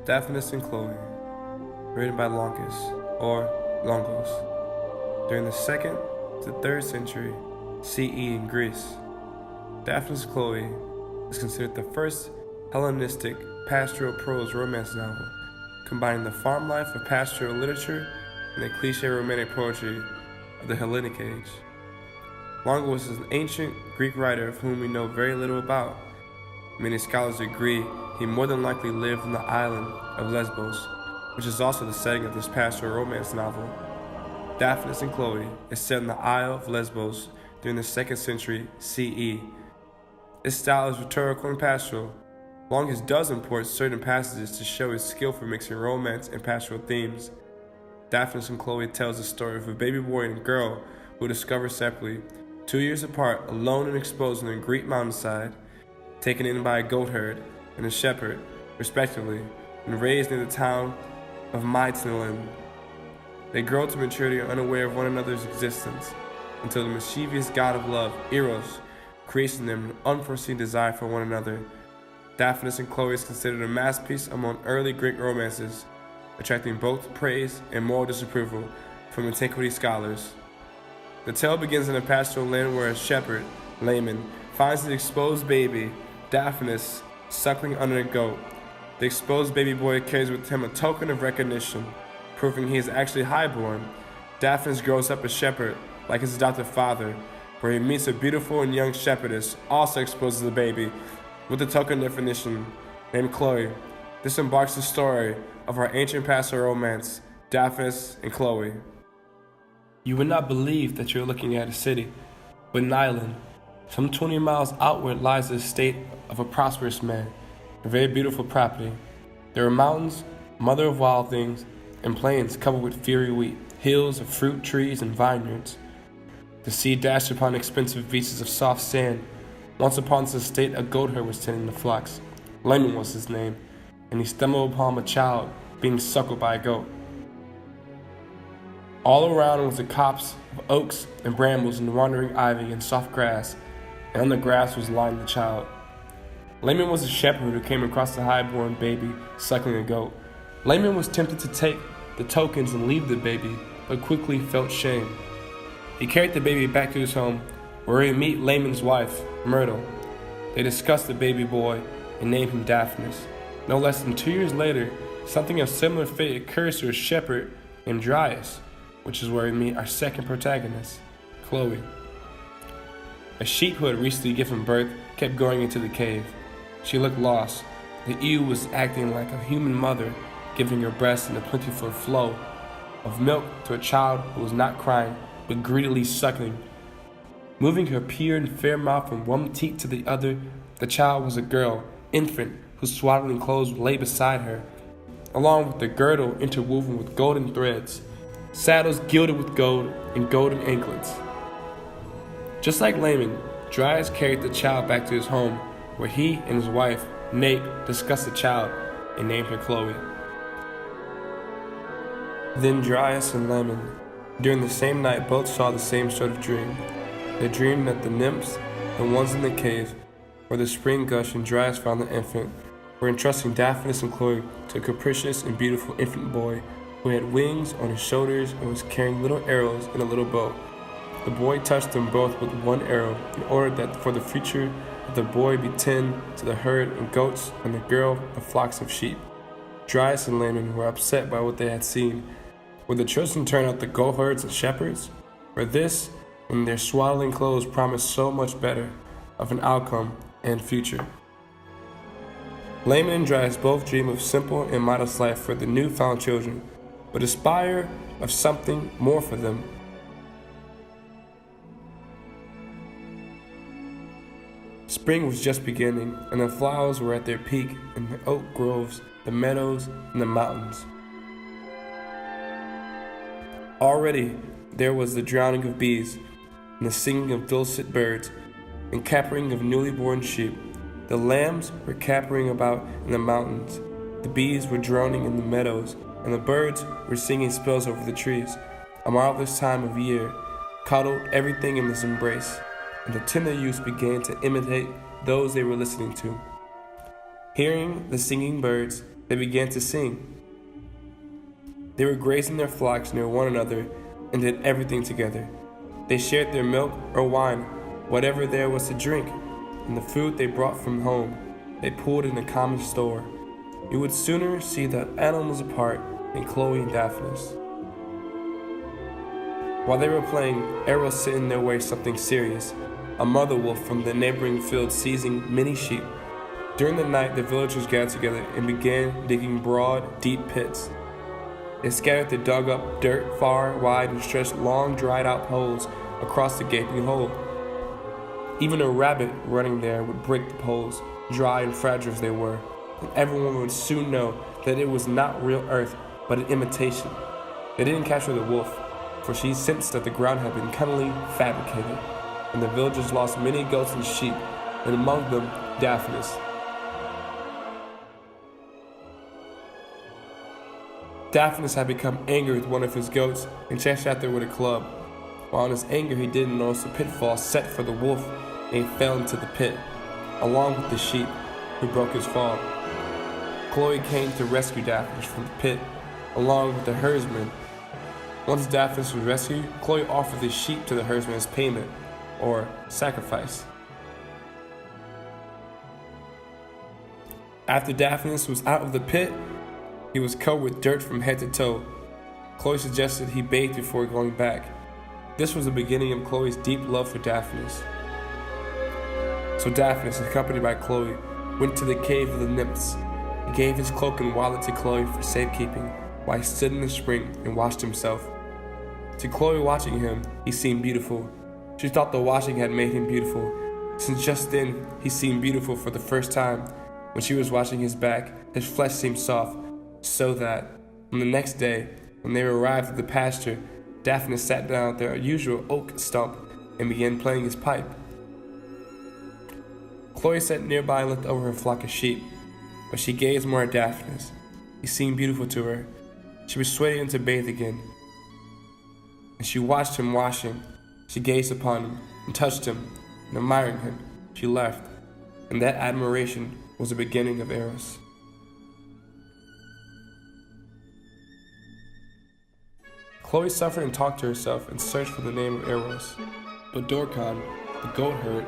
Daphnis and Chloe, written by Longus, or Longos, during the 2nd to 3rd century CE in Greece. Daphnis and Chloe is considered the first Hellenistic pastoral prose romance novel, combining the farm life of pastoral literature and the cliché romantic poetry of the Hellenic age. Longos is an ancient Greek writer of whom we know very little about. Many scholars agree he more than likely lived on the island of Lesbos, which is also the setting of this pastoral romance novel. Daphnis and Chloe is set in the Isle of Lesbos during the 2nd century CE. Its style is rhetorical and pastoral. Longus does import certain passages to show his skill for mixing romance and pastoral themes. Daphnis and Chloe tells the story of a baby boy and girl who are discovered separately, 2 years apart, alone and exposed on a Greek mountainside, taken in by a goat herd and a shepherd, respectively, and raised near the town of Mytilene. They grow to maturity unaware of one another's existence, until the mischievous god of love, Eros, creates in them an unforeseen desire for one another. Daphnis and Chloe is considered a masterpiece among early Greek romances, attracting both praise and moral disapproval from Antiquity scholars. The tale begins in a pastoral land where a shepherd, Laman, finds the exposed baby, Daphnis, suckling under a goat. The exposed baby boy carries with him a token of recognition, proving he is actually highborn. Daphnis grows up a shepherd, like his adopted father, where he meets a beautiful and young shepherdess, also exposed as a baby, with a token definition, named Chloe. This embarks the story of our ancient pastoral romance, Daphnis and Chloe. You would not believe that you're looking at a city, but an island. Some 20 miles outward lies the estate of a prosperous man, a very beautiful property. There are mountains, mother of wild things, and plains covered with fiery wheat, hills of fruit trees and vineyards. The sea dashed upon expensive beaches of soft sand. Once upon this estate a goat herd was tending the flocks. Laman was his name, and he stumbled upon a child being suckled by a goat. All around was a copse of oaks and brambles and wandering ivy and soft grass, and on the grass was lying the child. Laman was a shepherd who came across the highborn baby suckling a goat. Laman was tempted to take the tokens and leave the baby, but quickly felt shame. He carried the baby back to his home, where he would meet Laman's wife, Myrtle. They discussed the baby boy and named him Daphnis. No less than 2 years later, something of similar fate occurs to a shepherd named Dryas, which is where we meet our second protagonist, Chloe. A sheep who had recently given birth kept going into the cave. She looked lost. The ewe was acting like a human mother, giving her breast in a plentiful flow of milk to a child who was not crying, but greedily suckling. Moving her pure and fair mouth from one teat to the other, the child was a girl, infant, whose swaddling clothes lay beside her, along with a girdle interwoven with golden threads, saddles gilded with gold, and golden anklets. Just like Laman, Dryas carried the child back to his home, where he and his wife, Nate, discussed the child and named her Chloe. Then Dryas and Laman, during the same night, both saw the same sort of dream. They dreamed that the nymphs, the ones in the cave, where the spring gushed and Dryas found the infant, were entrusting Daphnis and Chloe to a capricious and beautiful infant boy who had wings on his shoulders and was carrying little arrows in a little bow. The boy touched them both with one arrow and ordered that for the future the boy be tend to the herd and goats and the girl the flocks of sheep. Dryas and Laman were upset by what they had seen. Would the children turn out the goat herds and shepherds? For this, and their swaddling clothes promised so much better of an outcome and future. Laman and Dryas both dream of simple and modest life for the newfound children, but aspire of something more for them. Spring was just beginning, and the flowers were at their peak in the oak groves, the meadows, and the mountains. Already there was the drowning of bees, and the singing of dulcet birds, and cappering of newly born sheep. The lambs were capering about in the mountains, the bees were droning in the meadows, and the birds were singing spells over the trees. A marvelous time of year cuddled everything in this embrace, and the tender youths began to imitate those they were listening to. Hearing the singing birds, they began to sing. They were grazing their flocks near one another and did everything together. They shared their milk or wine, whatever there was to drink, and the food they brought from home, they pooled in a common store. You would sooner see the animals apart than Chloe and Daphnis. While they were playing, Eros sent in their way something serious, a mother wolf from the neighboring field seizing many sheep. During the night, the villagers gathered together and began digging broad, deep pits. They scattered the dug up dirt far, wide, and stretched long, dried-out poles across the gaping hole. Even a rabbit running there would break the poles, dry and fragile as they were, and everyone would soon know that it was not real earth, but an imitation. They didn't capture the wolf, for she sensed that the ground had been cunningly fabricated, and the villagers lost many goats and sheep, and among them Daphnis. Daphnis had become angry with one of his goats and chased after it with a club. While in his anger he didn't notice a pitfall set for the wolf, and he fell into the pit, along with the sheep, who broke his fall. Chloe came to rescue Daphnis from the pit, along with the herdsman. Once Daphnis was rescued, Chloe offered the sheep to the herdsman as payment, or sacrifice. After Daphnis was out of the pit, he was covered with dirt from head to toe. Chloe suggested he bathe before going back. This was the beginning of Chloe's deep love for Daphnis. So Daphnis, accompanied by Chloe, went to the cave of the nymphs. He gave his cloak and wallet to Chloe for safekeeping, while he stood in the spring and washed himself. To Chloe, watching him, he seemed beautiful. She thought the washing had made him beautiful, since just then he seemed beautiful for the first time. When she was washing his back, his flesh seemed soft, so that, on the next day, when they arrived at the pasture, Daphnis sat down at their usual oak stump and began playing his pipe. Chloe sat nearby and looked over her flock of sheep, but she gazed more at Daphnis. He seemed beautiful to her. She persuaded him to bathe again. As she watched him washing, she gazed upon him and touched him, and admiring him, she left, and that admiration was the beginning of Eros. Chloe suffered and talked to herself and searched for the name of Eros. But Dorcon, the goat herd,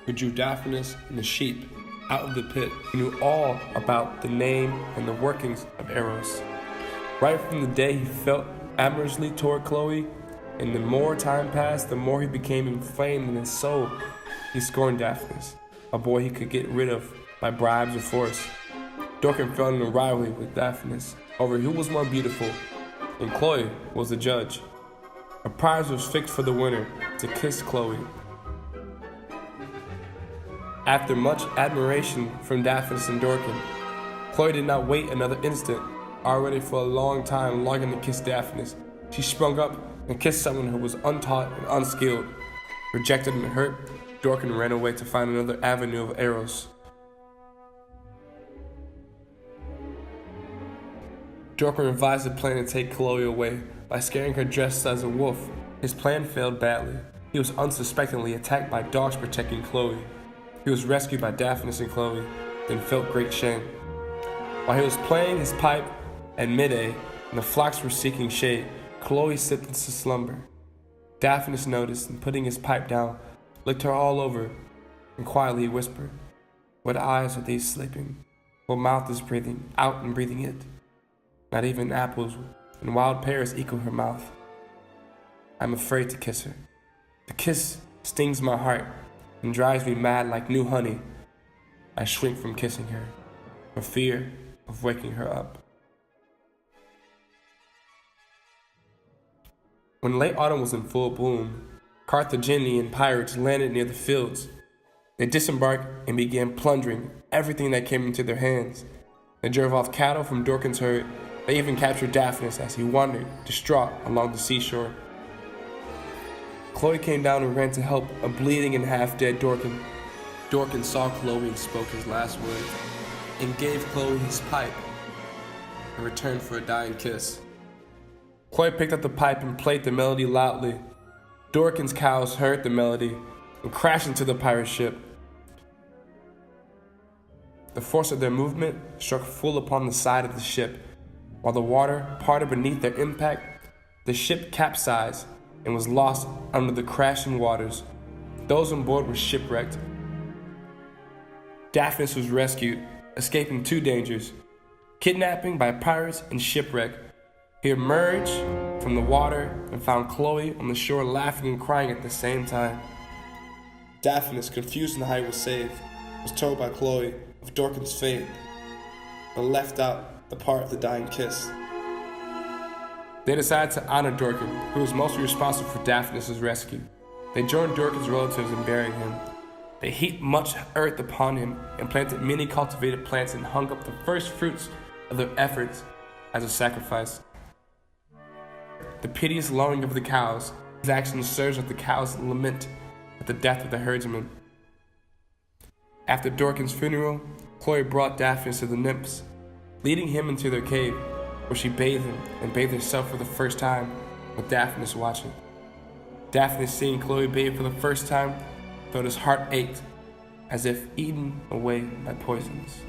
who drew Daphnis and the sheep out of the pit, knew all about the name and the workings of Eros. Right from the day he felt amorously toward Chloe, and the more time passed, the more he became inflamed in his soul. He scorned Daphnis, a boy he could get rid of by bribes or force. Dorcon fell in a rivalry with Daphnis over who was more beautiful, and Chloe was the judge. A prize was fixed for the winner to kiss Chloe. After much admiration from Daphnis and Dorcon, Chloe did not wait another instant. Already for a long time longing to kiss Daphnis, she sprung up and kissed someone who was untaught and unskilled. Rejected and hurt, Dorcon ran away to find another avenue of Eros. Dorcon revised a plan to take Chloe away by scaring her dressed as a wolf. His plan failed badly. He was unsuspectingly attacked by dogs protecting Chloe. He was rescued by Daphnis and Chloe, then felt great shame. While he was playing his pipe at midday and the flocks were seeking shade, Chloe slipped into slumber. Daphnis noticed and, putting his pipe down, looked her all over and quietly whispered, "What eyes are these sleeping? What mouth is breathing out and breathing it? Not even apples and wild pears equal her mouth. I'm afraid to kiss her. The kiss stings my heart and drives me mad like new honey. I shrink from kissing her, for fear of waking her up." When late autumn was in full bloom, Carthaginian pirates landed near the fields. They disembarked and began plundering everything that came into their hands. They drove off cattle from Dorcon's herd. They even captured Daphnis as he wandered, distraught, along the seashore. Chloe came down and ran to help a bleeding and half-dead Dorcon. Dorcon saw Chloe and spoke his last words, and gave Chloe his pipe in return for a dying kiss. Chloe picked up the pipe and played the melody loudly. Dorcon's cows heard the melody and crashed into the pirate ship. the force of their movement struck full upon the side of the ship. While the water parted beneath their impact, the ship capsized and was lost under the crashing waters. Those on board were shipwrecked. Daphnis was rescued, escaping two dangers: kidnapping by pirates and shipwreck. He emerged from the water and found Chloe on the shore laughing and crying at the same time. Daphnis, confused in how he was saved, was told by Chloe of Dorcan's fate, but left out the part of the dying kiss. They decided to honor Dorcan, who was mostly responsible for Daphnis' rescue. They joined Dorcan's relatives in burying him. They heaped much earth upon him and planted many cultivated plants and hung up the first fruits of their efforts as a sacrifice. The piteous lowing of the cows, his action serves as the cows' lament at the death of the herdsman. After Dorcan's funeral, Chloe brought Daphnis to the nymphs, leading him into their cave, where she bathed him and bathed herself for the first time, with Daphnis watching. Daphnis, seeing Chloe bathe for the first time, felt his heart ached, as if eaten away by poisons.